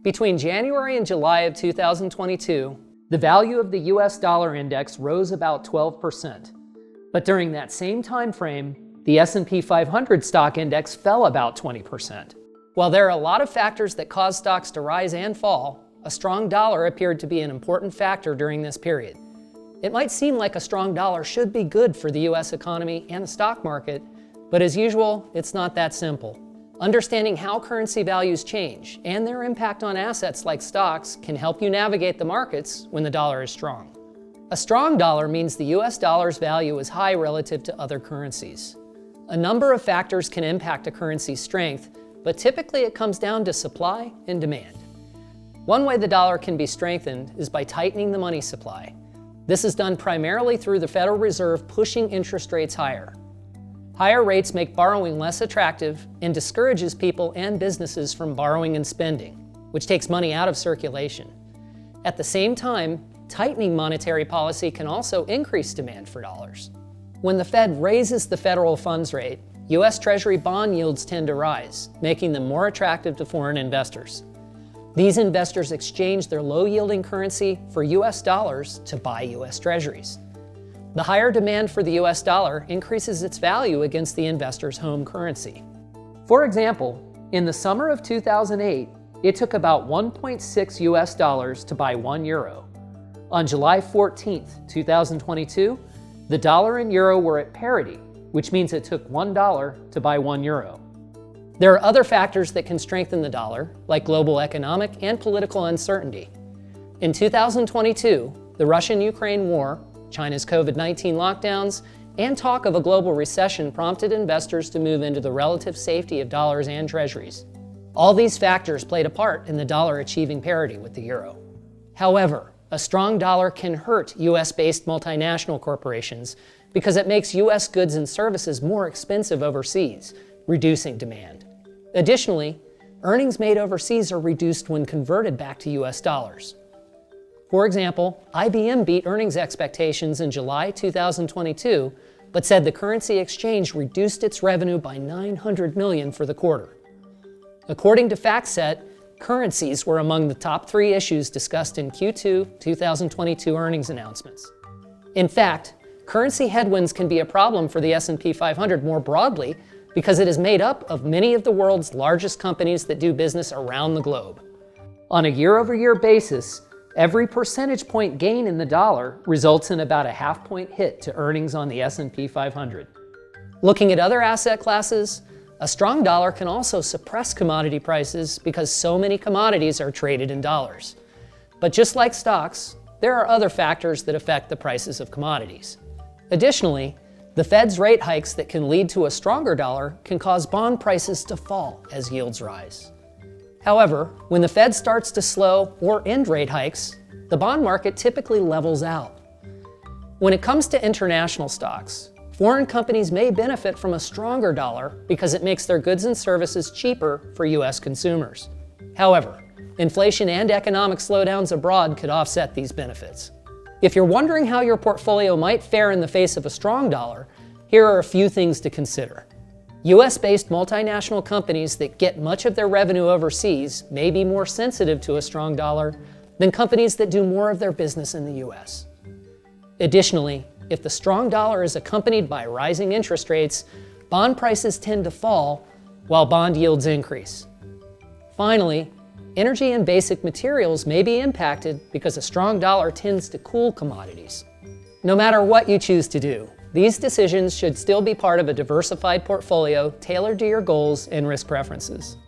Between January and July of 2022, the value of the US dollar index rose about 12%. But during that same time frame, the S&P 500 stock index fell about 20%. While there are a lot of factors that cause stocks to rise and fall, a strong dollar appeared to be an important factor during this period. It might seem like a strong dollar should be good for the US economy and the stock market, but as usual, it's not that simple. Understanding how currency values change and their impact on assets like stocks can help you navigate the markets when the dollar is strong. A strong dollar means the US dollar's value is high relative to other currencies. A number of factors can impact a currency's strength, but typically it comes down to supply and demand. One way the dollar can be strengthened is by tightening the money supply. This is done primarily through the Federal Reserve pushing interest rates higher. Higher rates make borrowing less attractive and discourages people and businesses from borrowing and spending, which takes money out of circulation. At the same time, tightening monetary policy can also increase demand for dollars. When the Fed raises the federal funds rate, US Treasury bond yields tend to rise, making them more attractive to foreign investors. These investors exchange their low-yielding currency for US dollars to buy US Treasuries. The higher demand for the US dollar increases its value against the investor's home currency. For example, in the summer of 2008, it took about 1.6 US dollars to buy 1 euro. On July 14, 2022, the dollar and euro were at parity, which means it took $1 to buy 1 euro. There are other factors that can strengthen the dollar, like global economic and political uncertainty. In 2022, the Russian-Ukraine war, China's COVID-19 lockdowns, and talk of a global recession prompted investors to move into the relative safety of dollars and treasuries. All these factors played a part in the dollar achieving parity with the euro. However, a strong dollar can hurt US-based multinational corporations because it makes US goods and services more expensive overseas, reducing demand. Additionally, earnings made overseas are reduced when converted back to US dollars. For example, IBM beat earnings expectations in July 2022, but said the currency exchange reduced its revenue by $900 million for the quarter. According to FactSet, currencies were among the top 3 issues discussed in Q2 2022 earnings announcements. In fact, currency headwinds can be a problem for the S&P 500 more broadly because it is made up of many of the world's largest companies that do business around the globe. On a year-over-year basis, every percentage point gain in the dollar results in about a half-point hit to earnings on the S&P 500. Looking at other asset classes, a strong dollar can also suppress commodity prices because so many commodities are traded in dollars. But just like stocks, there are other factors that affect the prices of commodities. Additionally, the Fed's rate hikes that can lead to a stronger dollar can cause bond prices to fall as yields rise. However, when the Fed starts to slow or end rate hikes, the bond market typically levels out. When it comes to international stocks, foreign companies may benefit from a stronger dollar because it makes their goods and services cheaper for US consumers. However, inflation and economic slowdowns abroad could offset these benefits. If you're wondering how your portfolio might fare in the face of a strong dollar, here are a few things to consider. US-based multinational companies that get much of their revenue overseas may be more sensitive to a strong dollar than companies that do more of their business in the US. Additionally, if the strong dollar is accompanied by rising interest rates, bond prices tend to fall while bond yields increase. Finally, energy and basic materials may be impacted because a strong dollar tends to cool commodities. No matter what you choose to do, these decisions should still be part of a diversified portfolio tailored to your goals and risk preferences.